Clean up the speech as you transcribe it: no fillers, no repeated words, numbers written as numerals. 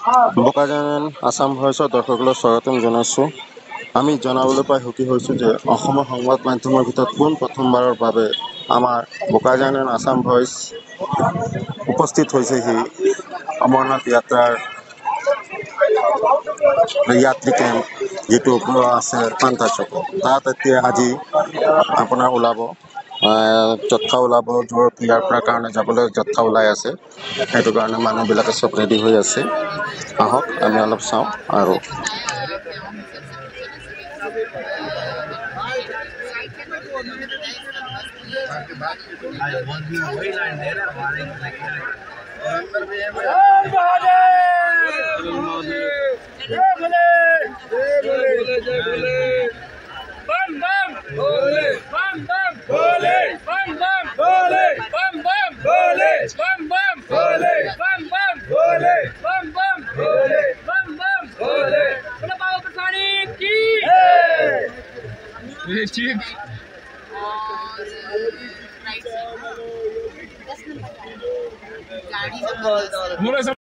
বোকাজান আসাম ভয়েসৰ দৰ্শকলৈ স্বাগতম জনাইছোঁ। আমি জনাবলৈ পাই সুখী হৈছোঁ যে অসমৰ সংবাদ মাধ্যমৰ ভিতৰত প্ৰথমবাৰৰ বাবে আমাৰ বোকাজান আসাম ভইচ উপস্থিত হৈছেহি অমৰনাথ যাত্ৰাৰ যাত্ৰী কেম্প যেটো আছে পান্তা চকত। তাত এতিয়া আজি আপোনাৰ ওলাব জত্থা ওলাব, য'ত ইয়াৰ পৰা কাৰণে যাবলৈ জত্থা ওলাই আছে। সেইটো কাৰণে মানুহবিলাকে চব ৰেডি হৈ আছে। আহক আমি অলপ চাওঁ আৰু गाड़ी